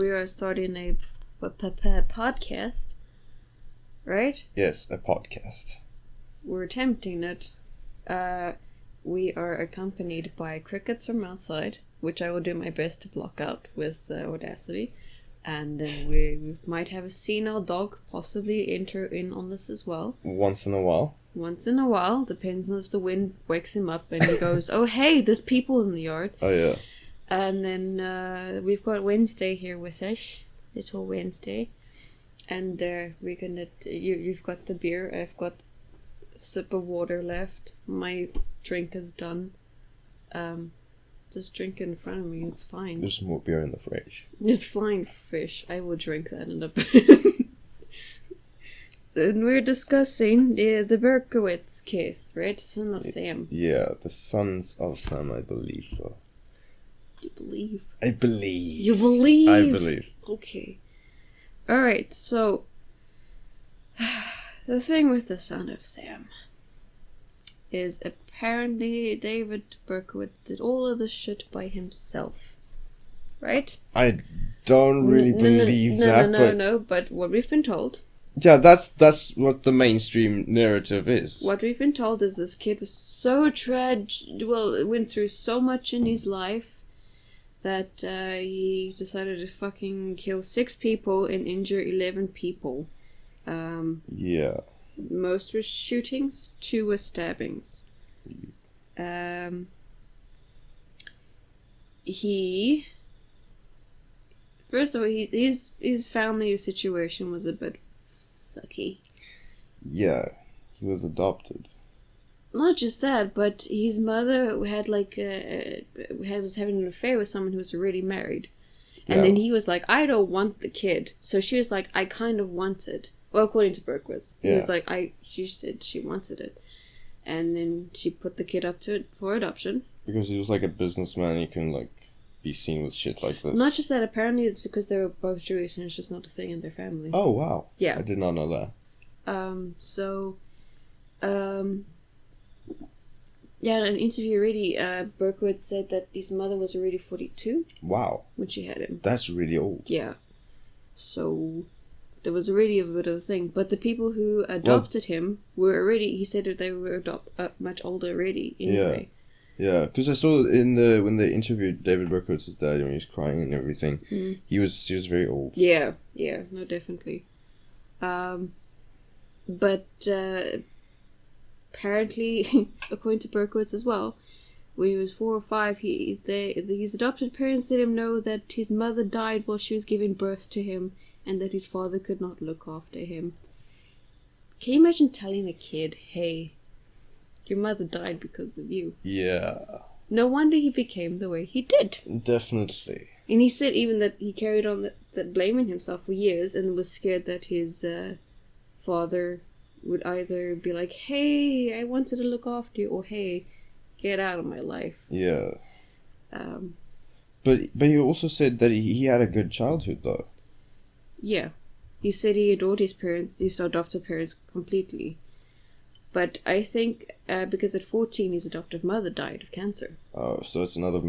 we are starting a podcast, right? Yes, a podcast. We're attempting it. We are accompanied by crickets from outside, which I will do my best to block out with Audacity. And then we might have a senile dog possibly enter in on this as well. Once in a while. Once in a while, depends on if the wind wakes him up and he goes, oh hey, there's people in the yard. Oh yeah. And then we've got Wednesday here with us, little Wednesday. And we're gonna, you've got the beer, I've got a sip of water left. My drink is done. Just drink it in front of me, it's fine. There's more beer in the fridge. It's flying fish. I will drink that in a bit. And we're discussing the Berkowitz case, right? Son of Sam. Yeah, the Sons of Sam, I believe so. You believe? I believe. You believe? I believe. Okay. Alright, so the thing with the Son of Sam is apparently David Berkowitz did all of this shit by himself. Right? I don't really believe that. No, but what we've been told. Yeah, that's what the mainstream narrative is. What we've been told is this kid was so went through so much in his life that he decided to fucking kill 6 people and injure 11 people. Yeah. Most were shootings, 2 were stabbings. First of all, his family situation was a bit fucky. Yeah, he was adopted. Not just that, but his mother had was having an affair with someone who was already married. And then he was like, I don't want the kid. So she was like, I kind of want it. Well, according to Berkowitz. He was like, she said she wanted it. And then she put the kid up to it for adoption. Because he was like a businessman, he can like be seen with shit like this. Not just that, apparently it's because they were both Jewish and it's just not a thing in their family. Oh, wow. Yeah. I did not know that. Yeah, in an interview already, Berkowitz said that his mother was already 42. Wow. When she had him. That's really old. Yeah. So there was already a bit of a thing. But the people who adopted him were already, he said that they were much older already anyway. Yeah, because I saw when they interviewed David Berkowitz's dad when he was crying and everything, he was very old. Yeah, no, definitely. But apparently, according to Berkowitz as well, when he was 4 or 5, his adopted parents let him know that his mother died while she was giving birth to him, and that his father could not look after him. Can you imagine telling a kid, "Hey, your mother died because of you"? Yeah. No wonder he became the way he did. Definitely. And he said even that he carried on that blaming himself for years and was scared that his father would either be like, "Hey, I wanted to look after you," or "Hey, get out of my life." Yeah. But he also said that he had a good childhood though. Yeah. He said he adored his adopted parents completely. But I think because at 14 his adoptive mother died of cancer. Oh, so it's another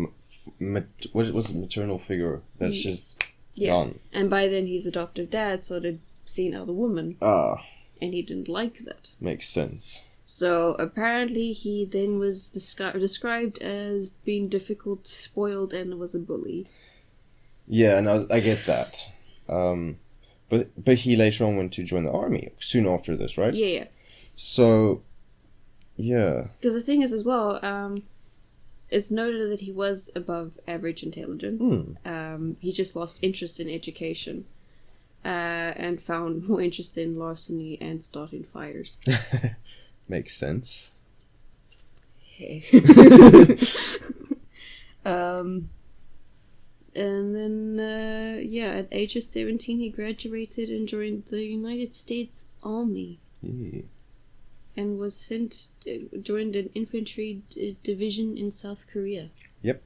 what was it, maternal figure that's just gone. And by then his adoptive dad started seeing other women. And he didn't like that. Makes sense. So apparently he then was described as being difficult, spoiled, and was a bully. Yeah, and I get that. But he later on went to join the army soon after this, right? Yeah. So, yeah. Because the thing is as well, it's noted that he was above average intelligence. He just lost interest in education. And found more interest in larceny and starting fires. Makes sense. Hey. And then, at age of 17, he graduated and joined the United States Army. Yeah. And was joined an infantry division in South Korea. Yep.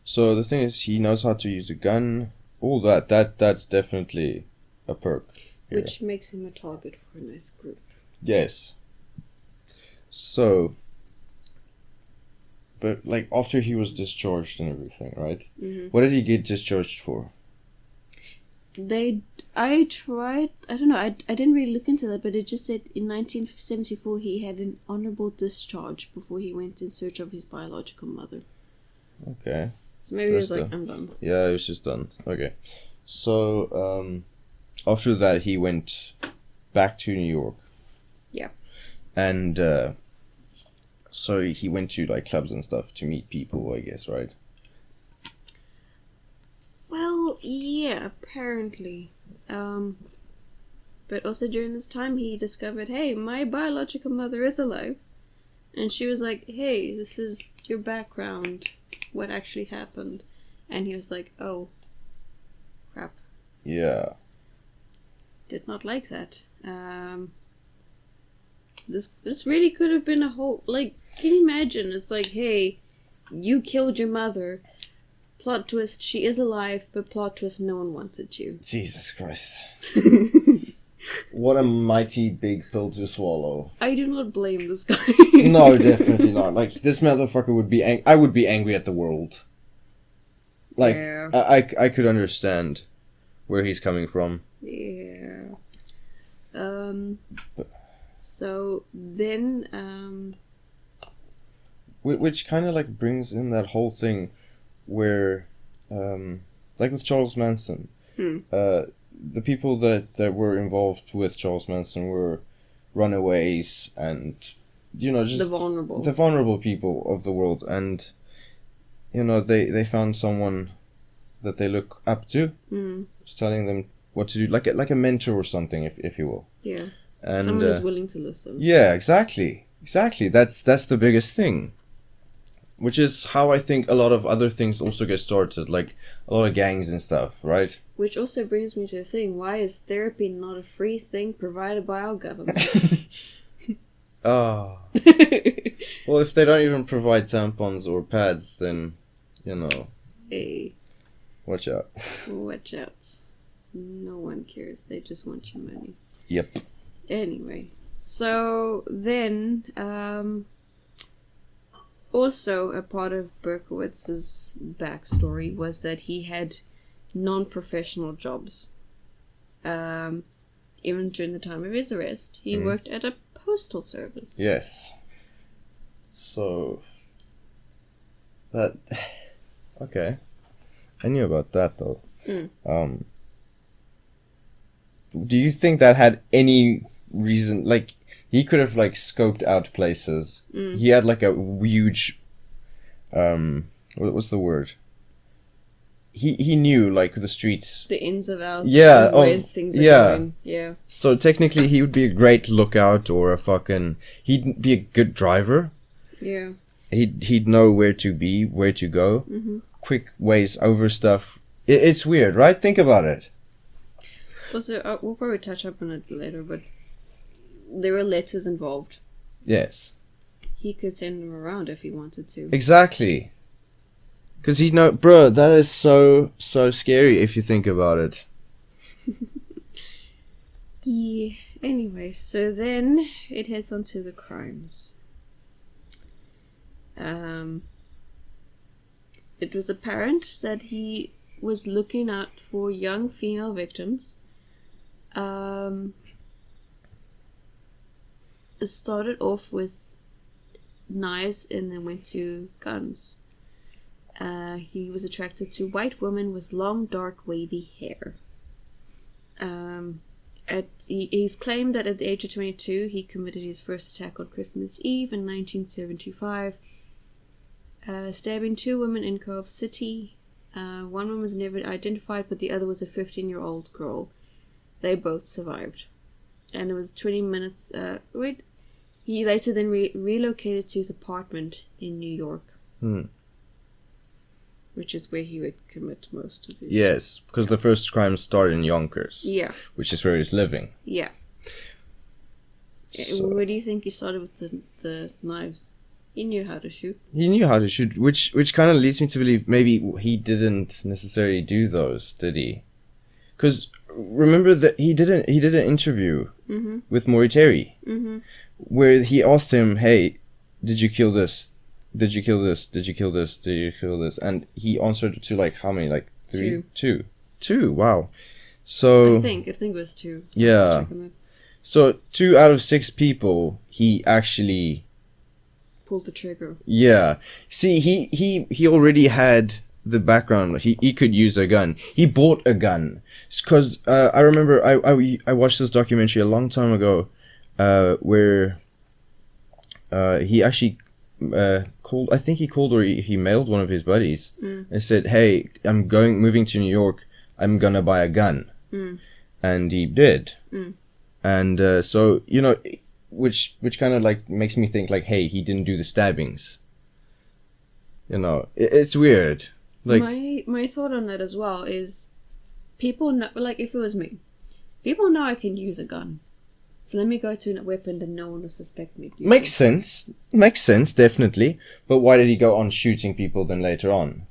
So the thing is, he knows how to use a gun. All that's definitely a perk here. Which makes him a target for a nice group. Yes. So, but like after he was discharged and everything, right? Mm-hmm. What did he get discharged for? I tried. I don't know. I didn't really look into that, but it just said in 1974 he had an honorable discharge before he went in search of his biological mother. Okay. So maybe he was like, I'm done. Yeah, he was just done. Okay. So, after that, he went back to New York. Yeah. And, so he went to, like, clubs and stuff to meet people, I guess, right? Well, yeah, apparently. But also during this time, he discovered, hey, my biological mother is alive. And she was like, hey, this is your background. What actually happened? And he was like, oh, crap. Yeah. Did not like that. This really could have been a whole, like, can you imagine? It's like, hey, you killed your mother. Plot twist, she is alive, but plot twist, no one wanted you. Jesus Christ. What a mighty big pill to swallow. I do not blame this guy. No, definitely not. Like, this motherfucker would be I would be angry at the world. Like, yeah. I could understand where he's coming from. Yeah. So then, which kind of, like, brings in that whole thing where, like with Charles Manson, the people that were involved with Charles Manson were runaways and, you know, just the vulnerable people of the world, and, you know, they found someone that they look up to, just telling them what to do, like a mentor or something, if you will. Yeah, and someone who's willing to listen. Yeah, exactly. That's the biggest thing. Which is how I think a lot of other things also get started, like a lot of gangs and stuff, right? Which also brings me to a thing. Why is therapy not a free thing provided by our government? Oh. Well, if they don't even provide tampons or pads, then, you know. Hey. Watch out. Watch out. No one cares. They just want your money. Yep. Anyway. So, then, also, a part of Berkowitz's backstory was that he had non-professional jobs. Even during the time of his arrest, he worked at a postal service. Yes. So, that... Okay. I knew about that, though. Do you think that had any reason, like... He could have, like, scoped out places. He had, like, a huge... what's the word? He knew, like, the streets. The ins and outs. Yeah. Where things are going. Yeah. So, technically, he would be a great lookout or a fucking... He'd be a good driver. Yeah. He'd know where to be, where to go. Quick ways over stuff. It's weird, right? Think about it. Also, we'll probably touch up on it later, but... There were letters involved. Yes. He could send them around if he wanted to. Exactly. Because he know, bro, that is so scary if you think about it. Yeah. Anyway, so then it heads on to the crimes. It was apparent that he was looking out for young female victims. It started off with knives and then went to guns. He was attracted to white women with long, dark, wavy hair. He's claimed that at the age of 22, he committed his first attack on Christmas Eve in 1975, stabbing 2 women in Co-op City. One woman was never identified, but the other was a 15-year-old girl. They both survived. And it was 20 minutes... He later then relocated to his apartment in New York. Which is where he would commit most of his... Yes, because the first crime started in Yonkers. Yeah. Which is where he's living. Yeah. So. Where do you think he started with the knives? He knew how to shoot. He knew how to shoot, which kind of leads me to believe maybe he didn't necessarily do those, did he? Because remember that he did an interview with Maury where he asked him, hey, did you kill this? Did you kill this? Did you kill this? Did you kill this? And he answered to like how many? Like 3? Two. Wow. So I think it was 2. Yeah. So 2 out of 6 people, he actually pulled the trigger. Yeah. See, he already had the background. He could use a gun. He bought a gun. Because I remember I watched this documentary a long time ago where he actually called, I think he called or he mailed one of his buddies and said, hey, I'm moving to New York. I'm going to buy a gun. And he did. And so, you know, which kind of like makes me think like, hey, he didn't do the stabbings. You know, it's weird. Like my thought on that as well is, people know, like if it was me, people know I can use a gun, so let me go to a weapon that no one will suspect me. Makes sense, definitely. But why did he go on shooting people then later on?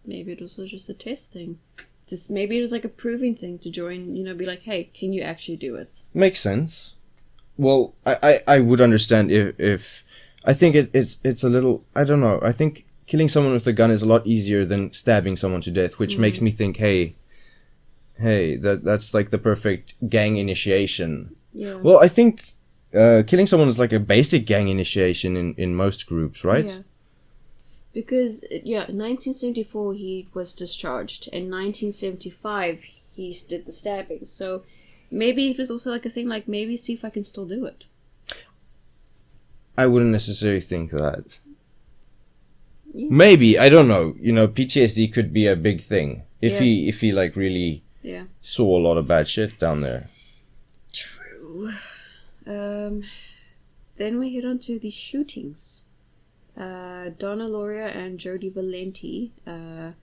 Maybe it was just a test thing. Just maybe it was like a proving thing to join. You know, be like, hey, can you actually do it? Makes sense. Well, I would understand if I think it's a little, I don't know. I think killing someone with a gun is a lot easier than stabbing someone to death, which makes me think, hey, that's like the perfect gang initiation. Yeah. Well, I think killing someone is like a basic gang initiation in most groups, right? Yeah. Because, in 1974 he was discharged, and 1975 he did the stabbing. So maybe it was also like a thing, like maybe see if I can still do it. I wouldn't necessarily think that. Yeah. Maybe, I don't know. You know, PTSD could be a big thing if he like really saw a lot of bad shit down there. True. Then we head on to the shootings. Donna Loria and Jody Valenti. In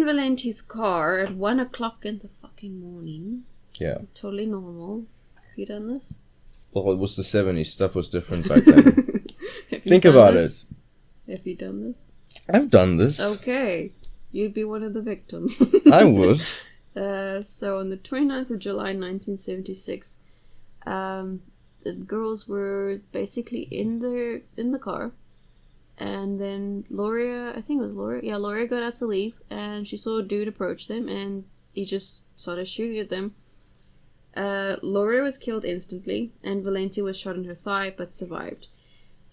Valenti's car at 1 o'clock in the fucking morning. Yeah. Totally normal. Have you done this? Well, it was the 70s. Stuff was different back then. Think about it. Have you done this? I've done this. Okay. You'd be one of the victims. I would. So on the 29th of July 1976, the girls were basically in the car, and then Loria got out to leave, and she saw a dude approach them, and he just started shooting at them. Loria was killed instantly, and Valenti was shot in her thigh but survived.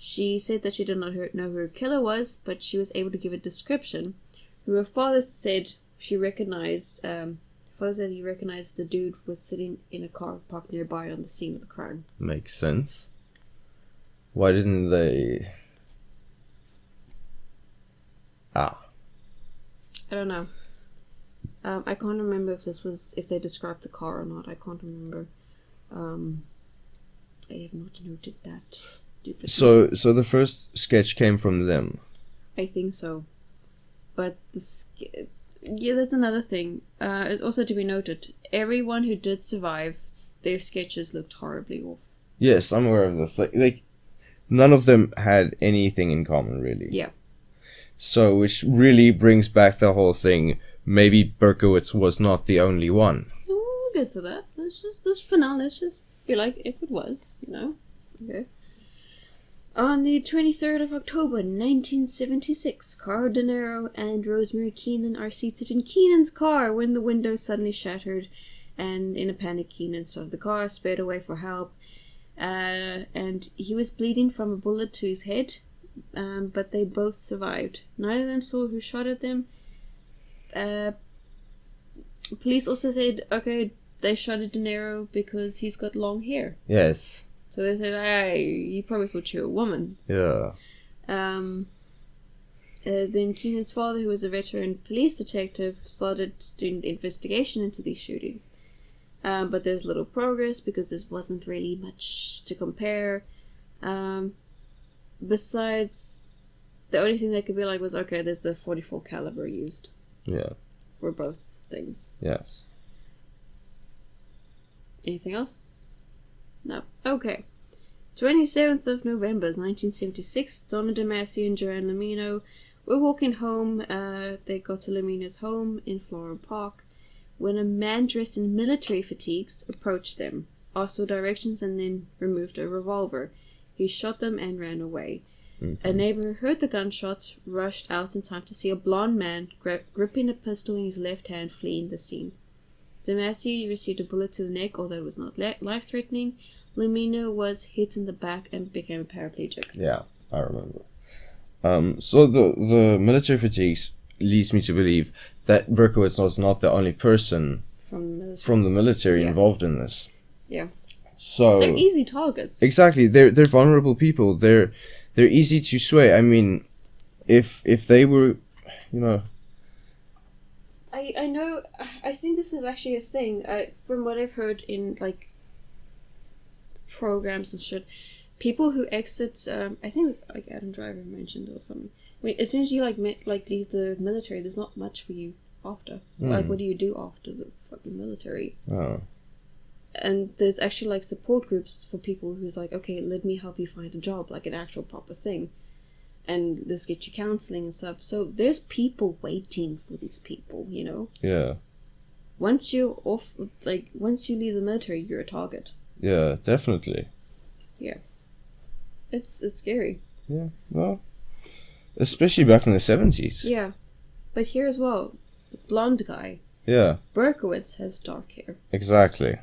She said that she did not know who her killer was, but she was able to give a description. Her father said he recognized the dude was sitting in a car parked nearby on the scene of the crime. Makes sense. Why didn't they... I don't know. I can't remember if they described the car or not. I can't remember. I have not noted that. So the first sketch came from them? I think so. But that's another thing. It's also to be noted, everyone who did survive, their sketches looked horribly off. Yes, I'm aware of this. Like none of them had anything in common, really. Yeah. So, which really brings back the whole thing. Maybe Berkowitz was not the only one. We'll get to that. For now, let's just be like, if it was, Okay. On the 23rd of October, 1976, Carl De Niro and Rosemary Keenan are seated in Keenan's car when the window suddenly shattered, and in a panic, Keenan started the car, sped away for help, and he was bleeding from a bullet to his head, but they both survived. Neither of them saw who shot at them. Police also said, okay, they shot at De Niro because he's got long hair. Yes. So they said, hey, you probably thought you were a woman. Yeah. Then Keenan's father, who was a veteran police detective, started doing the investigation into these shootings. But there's little progress because there wasn't really much to compare. Besides, the only thing they could be like was, okay, there's a .44 caliber used. Yeah. For both things. Yes. Anything else? No. Okay. 27th of November 1976, Donna DeMasi and Joanne Lamino were walking home. They got to Lamino's home in Floral Park when a man dressed in military fatigues approached them, asked for directions, and then removed a revolver. He shot them and ran away. A neighbor who heard the gunshots rushed out in time to see a blonde man gripping a pistol in his left hand fleeing the scene. Damasi received a bullet to the neck, although it was not life-threatening. Lamina was hit in the back and became a paraplegic. Yeah, I remember. So the military fatigues leads me to believe that Berkowitz was not the only person from the military involved in this. Yeah. So they're easy targets. Exactly. They're vulnerable people. They're easy to sway. I mean, if they were, you know. I know. I think this is actually a thing. From what I've heard in like programs and shit, people who exit. I think it was like Adam Driver mentioned or something. As soon as you leave the military, there's not much for you after. Like, what do you do after the fucking military? Oh. And there's actually like support groups for people who's like, okay, let me help you find a job, like an actual proper thing, and let's get you counseling and stuff. So there's people waiting for these people, you know. Yeah. Once you're off, once you leave the military, you're a target. Yeah, definitely. Yeah. It's scary. Yeah. Well, especially back in the 70s. Yeah, but here as well, the blonde guy. Yeah. Berkowitz has dark hair. Exactly.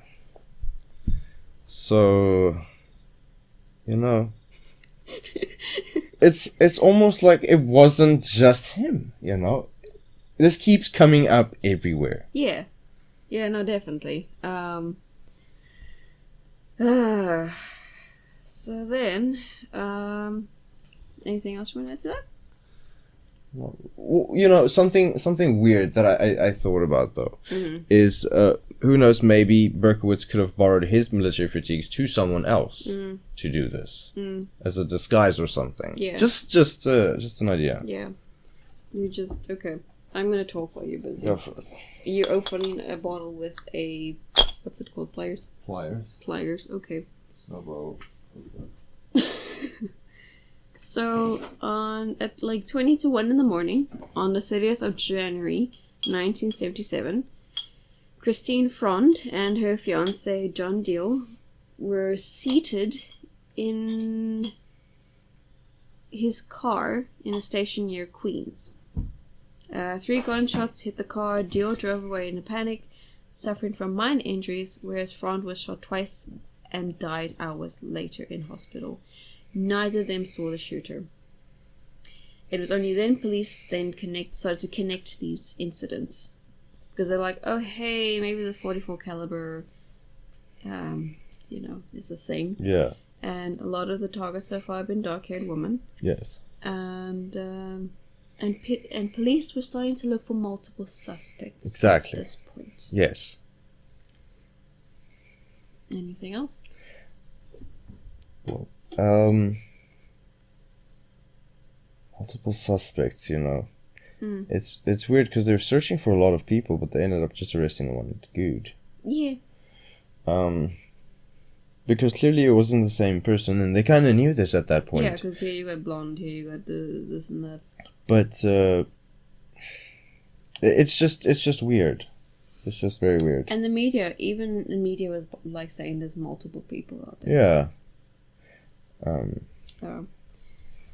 So, you know, it's almost like it wasn't just him, you know. This keeps coming up everywhere. Yeah. Yeah, no, definitely. So then, anything else you want to add to that? Well, you know, something weird that I thought about, though, is, who knows, maybe Berkowitz could have borrowed his military fatigues to someone else to do this. As a disguise or something. Yeah. Just an idea. Yeah. Okay. I'm going to talk while you're busy. Go for it. You're opening a bottle with a, what's it called, pliers? Pliers, okay. Oh, well. So, at like 20 to 1 in the morning, on the 30th of January, 1977, Christine Front and her fiancé, John Deal, were seated in his car in a station near Queens. 3 gunshots hit the car. Deal drove away in a panic, suffering from minor injuries, whereas Front was shot twice and died hours later in hospital. Neither of them saw the shooter. It was only then police started to connect these incidents. Because they're like, oh hey, maybe the .44 caliber, is a thing. Yeah. And a lot of the targets so far have been dark-haired women. Yes. And police were starting to look for multiple suspects. Exactly. At this point. Yes. Anything else? Well, multiple suspects, you know. It's weird because they're searching for a lot of people, but they ended up just arresting the one good. Yeah. Because clearly it wasn't the same person, and they kind of knew this at that point. Yeah, because here you got blonde, here you got this and that. But it's just weird. It's just very weird. And the media was like saying there's multiple people out there. Yeah.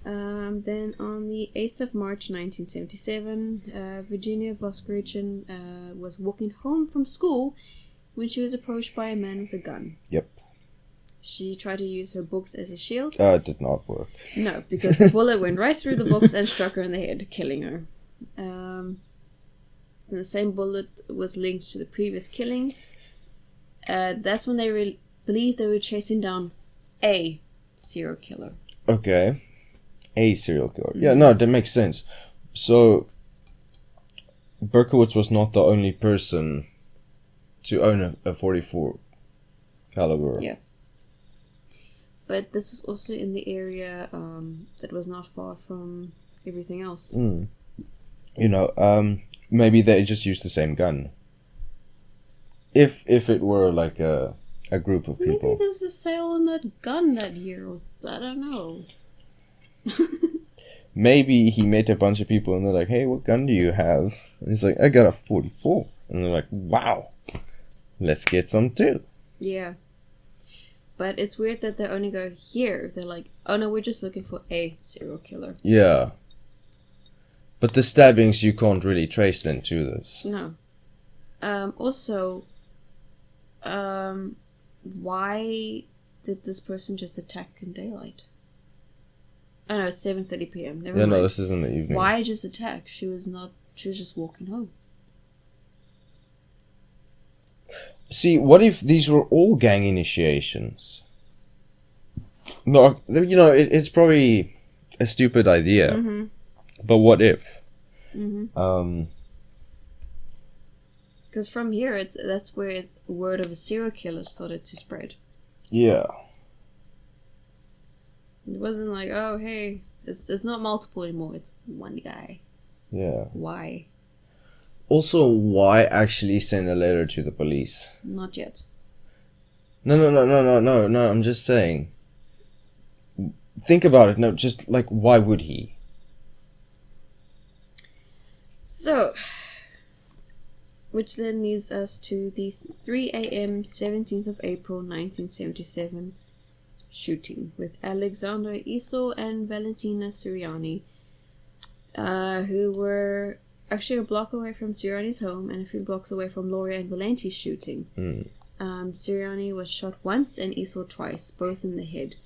Then on the 8th of March 1977, Virginia Voskerichen was walking home from school when she was approached by a man with a gun. Yep. She tried to use her books as a shield. It did not work. No, because the bullet went right through the books and struck her in the head, killing her. And the same bullet was linked to the previous killings. That's when they believed they were chasing down a serial killer. Okay. A serial killer. Yeah, no, that makes sense. So, Berkowitz was not the only person to own a .44 caliber. Yeah. But this was also in the area that was not far from everything else. You know, maybe they just used the same gun. If it were like a group of people. Maybe there was a sale on that gun that year. I don't know. Maybe he met a bunch of people and they're like, hey, what gun do you have? And he's like, I got a .44. And they're like, wow, let's get some too. Yeah. But it's weird that they only go here. They're like, oh no, we're just looking for a serial killer. Yeah. But the stabbings, you can't really trace then to this. No. Also, why did this person just attack in daylight? Oh no, it's 7:30 p.m. Never mind. No, this is in the evening. Why just attack? She was just walking home. See, what if these were all gang initiations? No, it's probably a stupid idea. Mm-hmm. But what if? Mm-hmm. Because from here, that's where word of a serial killer started to spread. Yeah. It wasn't like, oh hey, it's not multiple anymore. It's one guy. Yeah. Why? Also, why actually send a letter to the police? Not yet. No. I'm just saying. Think about it. No, just like, why would he? So, which then leads us to the 3 a.m. 17th of April 1977 shooting with Alexander Isol and Valentina Siriani, who were actually a block away from Siriani's home and a few blocks away from Lauria and Valenti's shooting. Siriani was shot once and Isol twice, both in the head.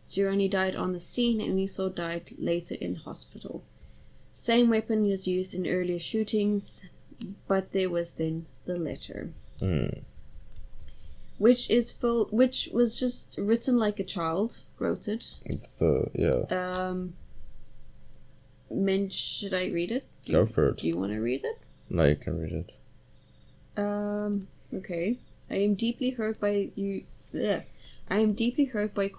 Siriani died on the scene and Isol died later in hospital. Same weapon was used in earlier shootings, but there was then the letter. Which was just written like a child wrote it. Should I read it? Go for it. Do you want to read it? No, you can read it. Okay. I am deeply hurt by you. I am deeply hurt by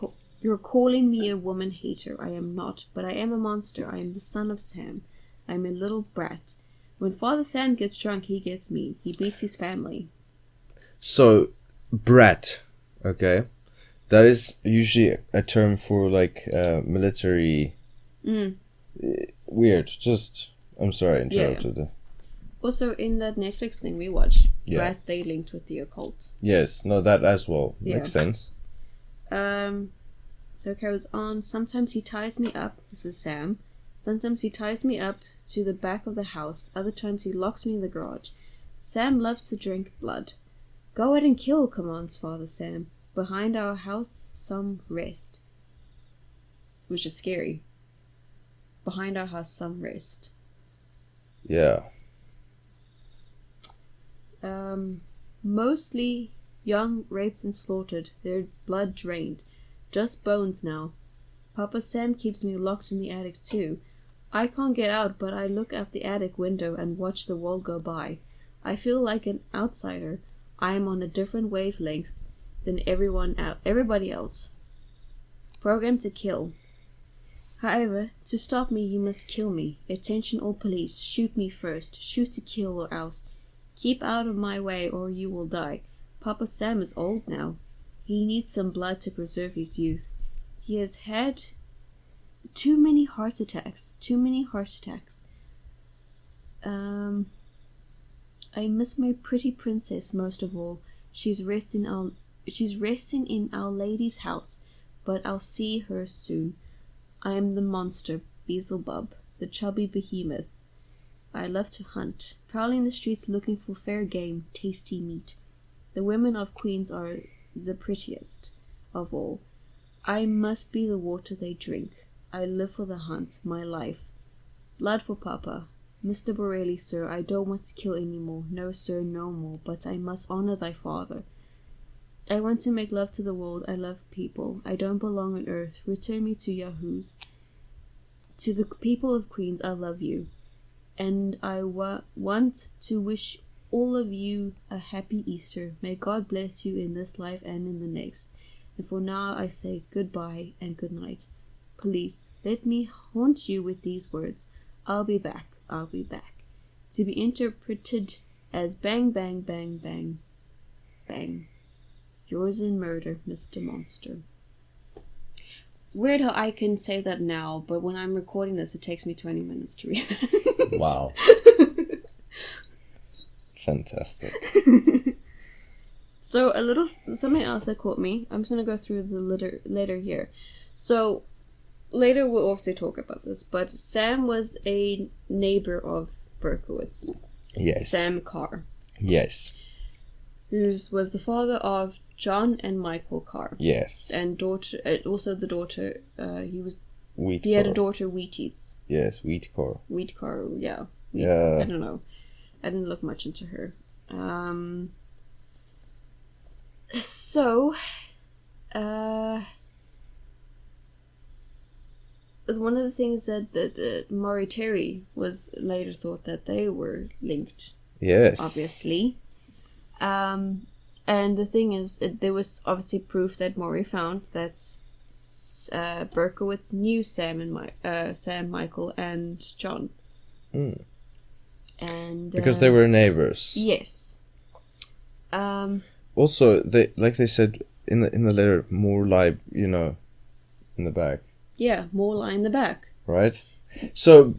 you're calling me a woman hater. I am not, but I am a monster. I am the son of Sam. I am a little brat. When Father Sam gets drunk, he gets mean. He beats his family. So, brat, okay? That is usually a term for, like, military... Weird. Just... I'm sorry, I interrupted. Yeah. Also, in that Netflix thing we watched, brat, they linked with the occult. Yes. No, that as well. Makes sense. So it carries on. Sometimes he ties me up. This is Sam. Sometimes he ties me up to the back of the house. Other times he locks me in the garage. Sam loves to drink blood. Go ahead and kill, commands Father Sam. Behind our house, some rest. Which is scary. Behind our house, some rest. Yeah. Mostly young, raped and slaughtered. Their blood drained. Just bones now. Papa Sam keeps me locked in the attic too. I can't get out, but I look out the attic window and watch the world go by. I feel like an outsider. I am on a different wavelength than everybody else. Programmed to kill. However, to stop me, you must kill me. Attention all police. Shoot me first. Shoot to kill or else. Keep out of my way or you will die. Papa Sam is old now. He needs some blood to preserve his youth. He has had too many heart attacks. I miss my pretty princess most of all. She's resting in Our Lady's house, but I'll see her soon. I am the monster, Beelzebub, the chubby behemoth. I love to hunt, prowling the streets looking for fair game, tasty meat. The women of Queens are the prettiest of all. I must be the water they drink. I live for the hunt, my life. Blood for Papa. Mr. Borelli, sir, I don't want to kill any more. No, sir, no more. But I must honor thy father. I want to make love to the world. I love people. I don't belong on earth. Return me to Yahoos. To the people of Queens, I love you. And I want to wish all of you a happy Easter. May God bless you in this life and in the next. And for now, I say goodbye and good night. Police, let me haunt you with these words. I'll be back. I'll be back. To be interpreted as bang, bang, bang, bang, bang. Yours in murder, Mr. Monster. It's weird how I can say that now, but when I'm recording this, it takes me 20 minutes to read it. Wow. Fantastic. So something else that caught me. I'm just gonna go through the letter here. So later we'll also talk about this, but Sam was a neighbor of Berkowitz. Yes. Sam Carr. Yes. Who was the father of John and Michael Carr. Yes. And daughter, also the daughter. Wheat He had a Carr. daughter, Wheaties. Yes, Wheat Carr. Wheat Carr, yeah. Yeah. I don't know. I didn't look much into her. So, was one of the things that Maury Terry was later thought that they were linked. Yes. Obviously. And the thing is, there was obviously proof that Maury found that Berkowitz knew Sam, Michael, and John. Mm. And Because they were neighbors. Yes. Also, they said in the letter, more lie, in the back. Yeah, more lie in the back. Right? So,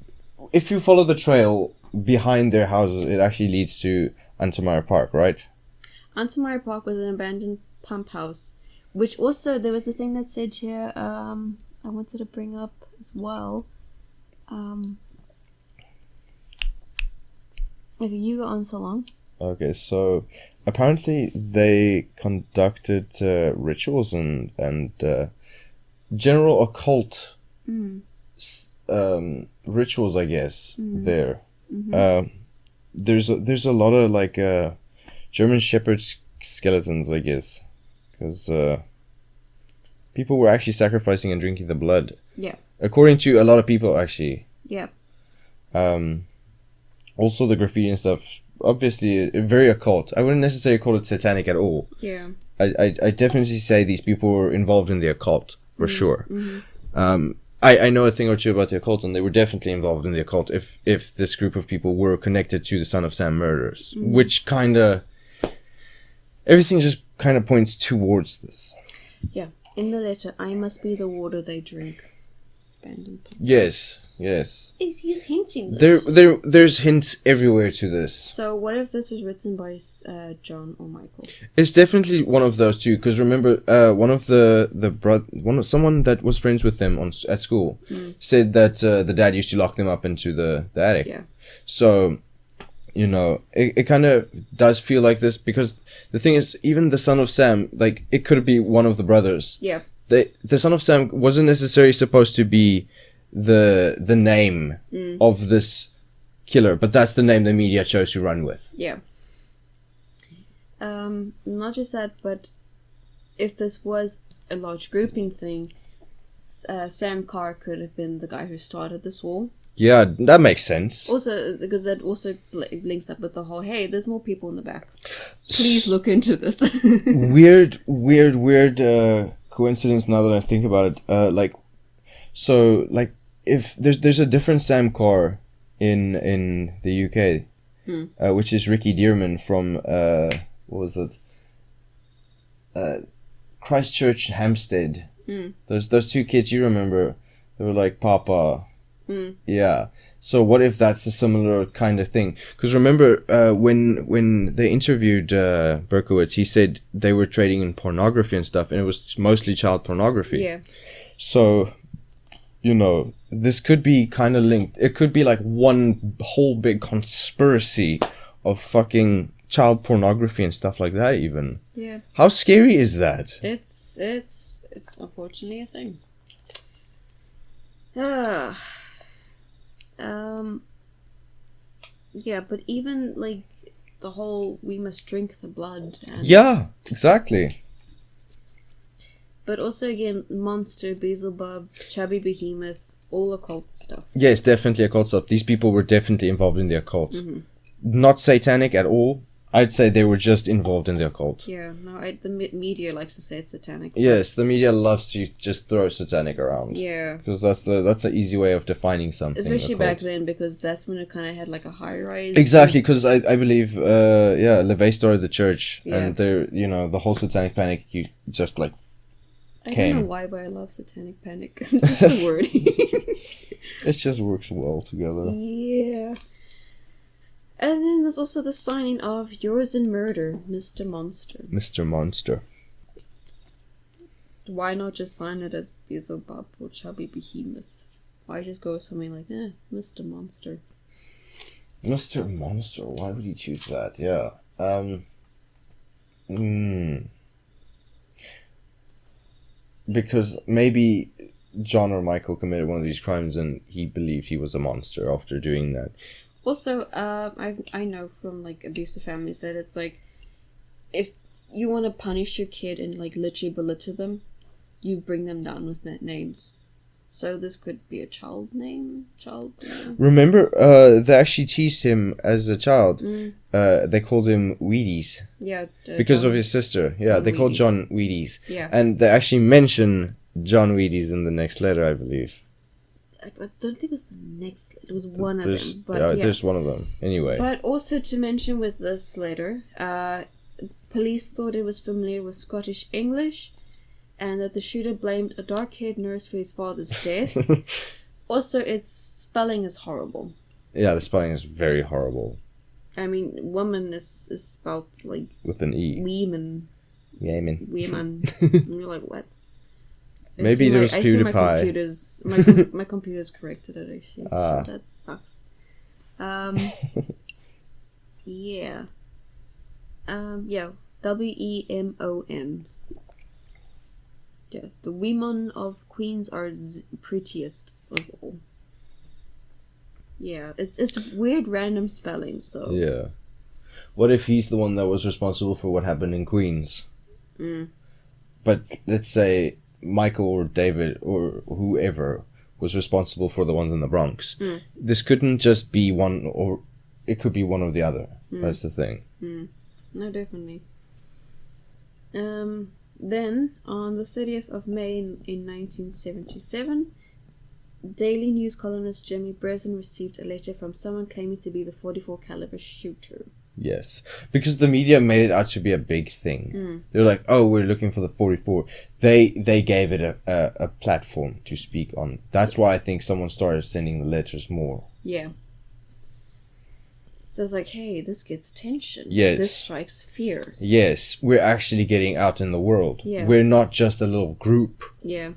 if you follow the trail behind their houses, it actually leads to Antamire Park, right? Antamire Park was an abandoned pump house, which also, there was a thing that said here, I wanted to bring up as well. Okay, you go on so long. Okay, so apparently they conducted rituals and general occult rituals, I guess. There, there's a lot of like German Shepherd skeletons, I guess, because people were actually sacrificing and drinking the blood. Yeah. According to a lot of people, actually. Yeah. Also, the graffiti and stuff, obviously, very occult. I wouldn't necessarily call it satanic at all. Yeah. I definitely say these people were involved in the occult, for sure. Mm-hmm. I know a thing or two about the occult, and they were definitely involved in the occult if this group of people were connected to the Son of Sam murders, which kind of... Everything just kind of points towards this. Yeah. In the letter, I must be the water they drink. Abandoned pump. Yes. He's hinting this. There's hints everywhere to this. So what if this was written by John or Michael? It's definitely one of those two, because remember, someone that was friends with them at school said that the dad used to lock them up into the attic. Yeah. So, it kind of does feel like this, because the thing is, even the Son of Sam, like, it could be one of the brothers. Yeah. The Son of Sam wasn't necessarily supposed to be the name of this killer, but that's the name the media chose to run with. Yeah. Not just that, but if this was a large grouping thing, Sam Carr could have been the guy who started this war. Yeah, that makes sense. Also, because that also links up with the whole, hey, there's more people in the back. Please look into this. Weird coincidence now that I think about it. If there's a different Sam Carr in the UK, which is Ricky Dearman from what was it? Christchurch, Hampstead. Those two kids, you remember? They were like Papa. Yeah. So what if that's a similar kind of thing? Because remember, when they interviewed Berkowitz, he said they were trading in pornography and stuff, and it was mostly child pornography. Yeah. So, this could be kind of linked. It could be like one whole big conspiracy of fucking child pornography and stuff like that, even. Yeah. How scary is that? It's unfortunately a thing. Yeah, but even like the whole we must drink the blood. Yeah, exactly. But also again, monster, Beelzebub, chubby behemoth, all occult stuff. Yes, definitely occult stuff. These people were definitely involved in the occult. Not satanic at all. I'd say they were just involved in the occult. Yeah, no, the media likes to say it's satanic. Yes, the media loves to just throw satanic around. Yeah. Because that's an easy way of defining something. Especially occult. back then, because that's when it kind of had like a high rise. Exactly, because I believe, LeVay started the church, and there, the whole satanic panic, you just like I don't know why, but I love satanic panic. Just the word. It just works well together. Yeah. And then there's also the signing of Yours in Murder, Mr. Monster. Mr. Monster. Why not just sign it as Beelzebub or Chubby Behemoth? Why just go with something like, Mr. Monster? Mr. Monster, why would you choose that? Yeah. Because maybe John or Michael committed one of these crimes and he believed he was a monster after doing that. Also, I know from like abusive families that it's like, if you want to punish your kid and like literally belittle them, you bring them down with names. So this could be a child name. Remember, they actually teased him as a child. They called him Wheaties. Yeah. Because of his sister. Yeah, John they called Wheaties. John Wheaties. Yeah. And they actually mention John Wheaties in the next letter, I believe. I don't think it was the next. It was one of them. But yeah, there's one of them. Anyway. But also to mention with this letter, police thought it was familiar with Scottish English, and that the shooter blamed a dark-haired nurse for his father's death. Also, its spelling is horrible. Yeah, the spelling is very horrible. I mean, woman is spelled like with an E. Weeman. Yemen. Weeman. And you're like, what? Maybe there was PewDiePie. My computer's corrected it actually. So that sucks. Yeah. WEMON. Yeah, the women of Queens are prettiest of all. Yeah, it's weird random spellings though. Yeah. What if he's the one that was responsible for what happened in Queens? But let's say Michael or David or whoever was responsible for the ones in the Bronx. This couldn't just be one, or it could be one or the other. That's the thing. No, definitely. Then, on the 30th of May in 1977, Daily News columnist Jimmy Breslin received a letter from someone claiming to be the .44 caliber shooter. Yes, because the media made it out to be a big thing. They're like, "Oh, we're looking for the .44." They gave it a platform to speak on. That's why I think someone started sending the letters more. Yeah. So it's like, hey, this gets attention. Yes. This strikes fear. Yes, we're actually getting out in the world. Yeah. We're not just a little group. Yeah.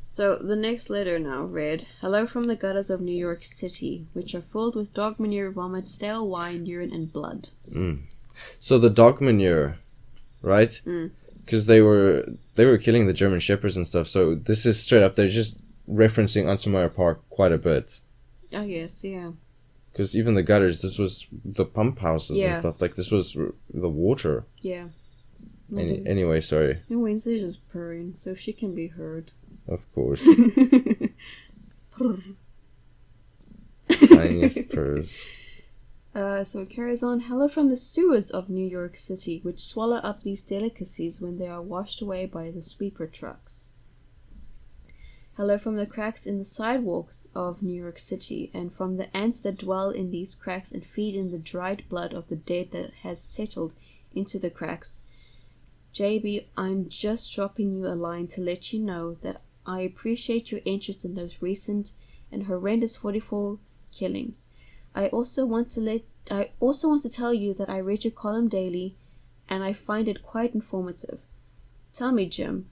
So the next letter now read, "Hello from the gutters of New York City, which are filled with dog manure, vomit, stale wine, urine, and blood." So the dog manure, right? Because they were killing the German shepherds and stuff. So this is straight up. They're just referencing Untermeyer Park quite a bit. Oh yes, yeah. Because even the gutters, this was the pump houses and Yeah. stuff. Like this was the water. Yeah. Anyway, sorry. And Wednesday's just purring, so she can be heard. Of course. Tiniest purrs. So it carries on. "Hello from the sewers of New York City, which swallow up these delicacies when they are washed away by the sweeper trucks. Hello from the cracks in the sidewalks of New York City, and from the ants that dwell in these cracks and feed in the dried blood of the dead that has settled into the cracks. JB, I'm just dropping you a line to let you know that I appreciate your interest in those recent and horrendous 44 killings. I also want to tell you that I read your column daily, and I find it quite informative. Tell me, Jim,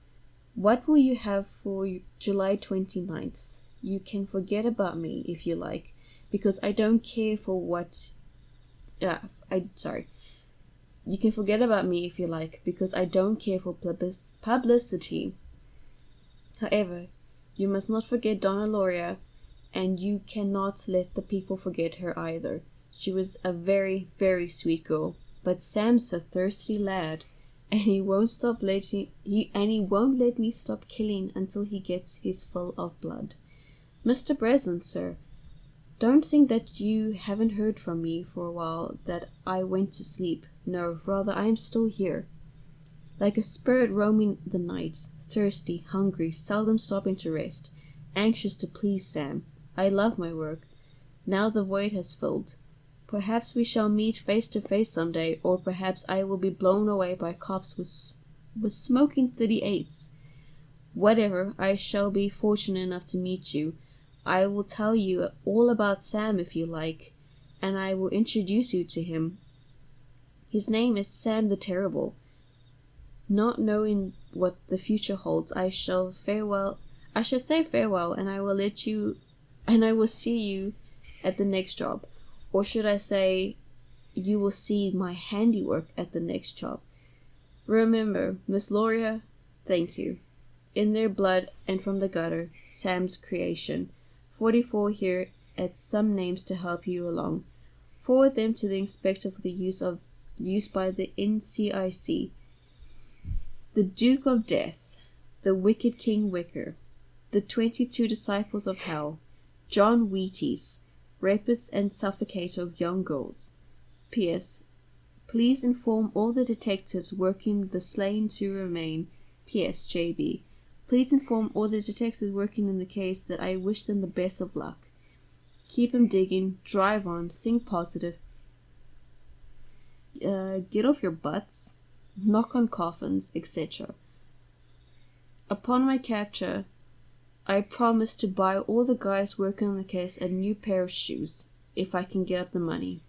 what will you have for July 29th? You can forget about me if you like, because I don't care for what... You can forget about me if you like, because I don't care for publicity. However, you must not forget Donna Loria, and you cannot let the people forget her either. She was a very, very sweet girl, but Sam's a thirsty lad, and he won't let me stop killing until he gets his fill of blood. Mr. Breslin, sir, don't think that you haven't heard from me for a while, that I went to sleep. No, rather I am still here, like a spirit roaming the night, thirsty, hungry, seldom stopping to rest, anxious to please Sam. I love my work. Now the void has filled. Perhaps we shall meet face to face someday, or perhaps I will be blown away by cops with smoking 38s. Whatever, I shall be fortunate enough to meet you. I will tell you all about Sam if you like. and I will introduce you to him. His name is Sam the Terrible. Not knowing what the future holds, I shall say farewell, and I will see you at the next job. Or should I say, you will see my handiwork at the next job. Remember, Miss Loria, thank you. In their blood and from the gutter, Sam's creation. 44 here at some names to help you along. Forward them to the inspector for the use by the NCIC. The Duke of Death, the Wicked King Wicker, the 22 Disciples of Hell, John Wheaties, rapist and suffocator of young girls. P.S. Please inform all the detectives working the slain to remain. P.S. J.B. Please inform all the detectives working in the case that I wish them the best of luck. Keep 'em digging, drive on, think positive. Get off your butts, knock on coffins, etc. Upon my capture, I promise to buy all the guys working on the case a new pair of shoes, if I can get up the money.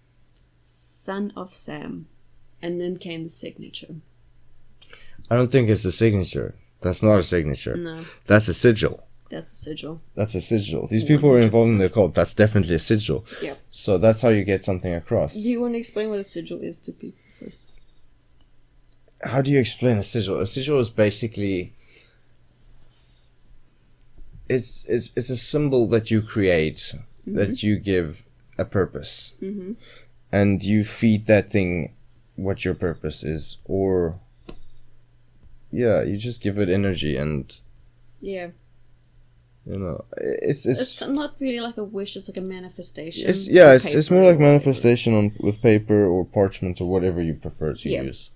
Son of Sam. And then came the signature. I don't think it's a signature. That's not a signature. No. That's a sigil. That's a sigil. That's a sigil. These people were involved in the occult. That's definitely a sigil. Yeah. So that's how you get something across. Do you want to explain what a sigil is to people first? How do you explain a sigil? A sigil is basically... It's a symbol that you create, that you give a purpose. Mm-hmm. And you feed that thing what your purpose is. Or... Yeah, you just give it energy and... Yeah. You know, it's not really like a wish, it's like a manifestation. It's more like manifestation with paper or parchment or whatever you prefer to use.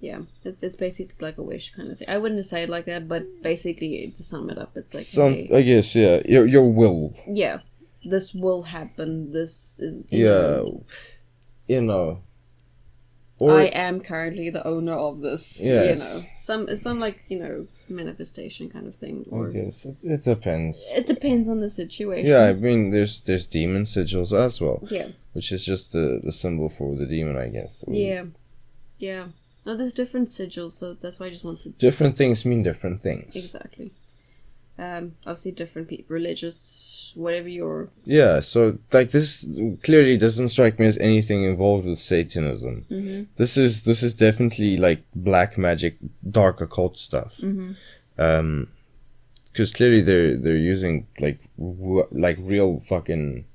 Yeah, it's basically like a wish kind of thing. I wouldn't say it like that, but basically to sum it up, it's like I guess, yeah, your will. Yeah, this will happen. This is you know. Or I am currently the owner of this. Yes. You know, some like manifestation kind of thing. Or, I guess it depends. It depends on the situation. Yeah, I mean, there's demon sigils as well. Yeah. Which is just the symbol for the demon, I guess. Yeah. No, there's different sigils, so that's why I just wanted. Different things mean different things. Exactly. Obviously, different religious, whatever you're. Yeah, so like this clearly doesn't strike me as anything involved with Satanism. Mm-hmm. This is definitely like black magic, dark occult stuff. Mm-hmm. Because clearly they're using like real fucking.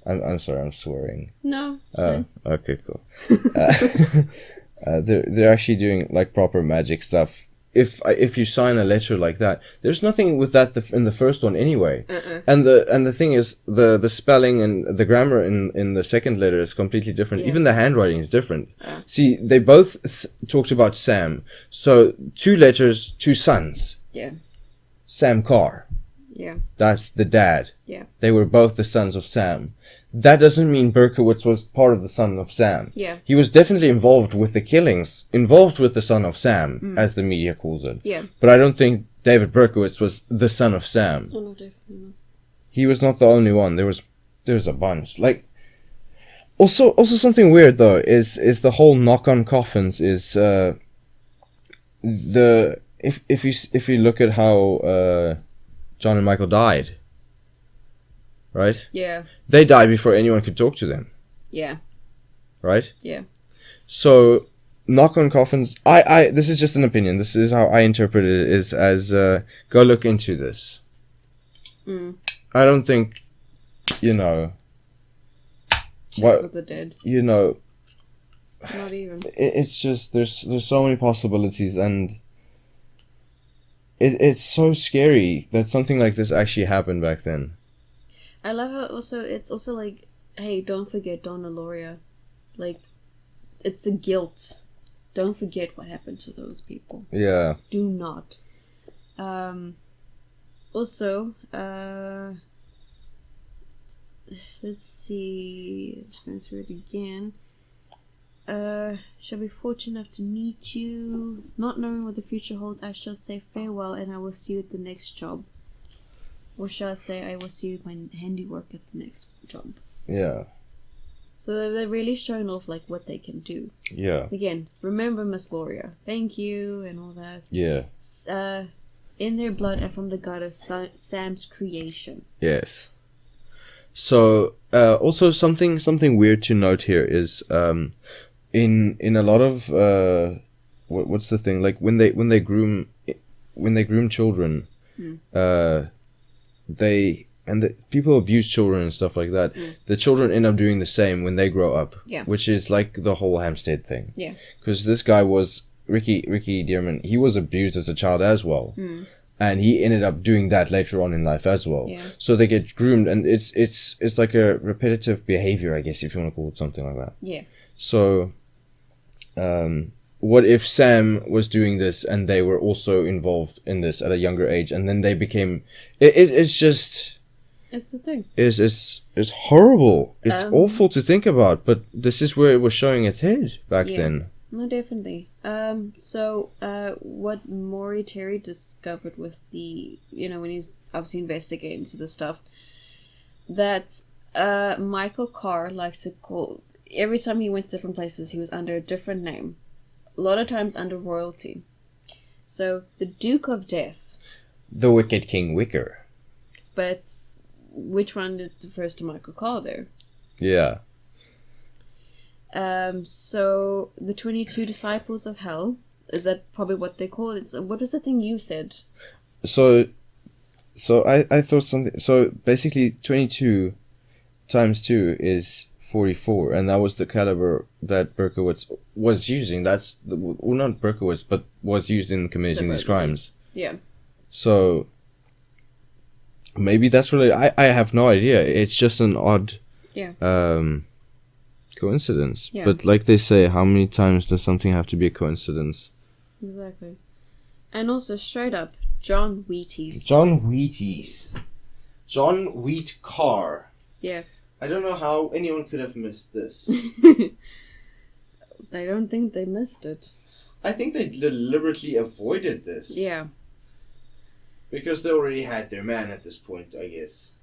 I'm sorry, I'm swearing. No. It's fine. Okay, cool. They're actually doing like proper magic stuff. If you sign a letter like that, there's nothing with that in the first one anyway. And the thing is, the spelling and the grammar in the second letter is completely different. Yeah. Even the handwriting is different. See, they both talked about Sam. So 2 letters, 2 sons. Yeah. Sam Carr. Yeah. That's the dad. Yeah. They were both the sons of Sam. That doesn't mean Berkowitz was part of the Son of Sam. Yeah. He was definitely involved with the killings, involved with the Son of Sam, as the media calls it. Yeah. But I don't think David Berkowitz was the Son of Sam. No, definitely not. He was not the only one. There was a bunch. Like, also something weird though is the whole knock on coffins is if you look at how John and Michael died. Right? Yeah. They died before anyone could talk to them. Yeah. Right? Yeah. So, knock on coffins. I this is just an opinion. This is how I interpret it. Is as go look into this. I don't think, Check with the dead. Not even. It's just there's so many possibilities, and it's so scary that something like this actually happened back then. I love how it's also like, hey, don't forget Donna Loria. Like, it's a guilt. Don't forget what happened to those people. Yeah. Do not. Also, let's see. I'm just going through it again. Shall be fortunate enough to meet you. Not knowing what the future holds, I shall say farewell and I will see you at the next job. Or shall I say, I will see my handiwork at the next job. Yeah. So they're really showing off like what they can do. Yeah. Again, remember Miss Loria. Thank you and all that. Yeah. In their blood and from the goddess Sam's creation. Yes. So also something weird to note here is in a lot of what's the thing, like when they groom children, the people abuse children and stuff like that. The children end up doing the same when they grow up. Yeah. Which is like the whole Hampstead thing. Yeah. Because this guy was Ricky Dearman. He was abused as a child as well. And he ended up doing that later on in life as well. Yeah. So they get groomed, and it's like a repetitive behavior, I guess, if you want to call it something like that. Yeah. So, what if Sam was doing this and they were also involved in this at a younger age, and then they became? It's just. It's a thing. It's horrible. It's awful to think about, but this is where it was showing its head back then. No, definitely. So what Maury Terry discovered with the, when he's obviously investigating into the stuff, that Michael Carr liked to call, every time he went to different places, he was under a different name. A lot of times under royalty. So, the Duke of Death. The Wicked King Wicker. But which one refers to Michael Carr there? Yeah. So the 22 Disciples of Hell, is that probably what they call it? So what was the thing you said? So I thought something. So basically, 22 times 2 is 44, and that was the caliber that Berkowitz was using. That's not Berkowitz, but was used in committing these crimes. Yeah. So maybe that's related. I have no idea. It's just an odd. Yeah. Coincidence. Yeah. But like they say, how many times does something have to be a coincidence? Exactly. And also, straight up, John Wheaties. John Wheaties. John Wheat Carr. Yeah. I don't know how anyone could have missed this. I don't think they missed it. I think they deliberately avoided this. Yeah. Because they already had their man at this point, I guess.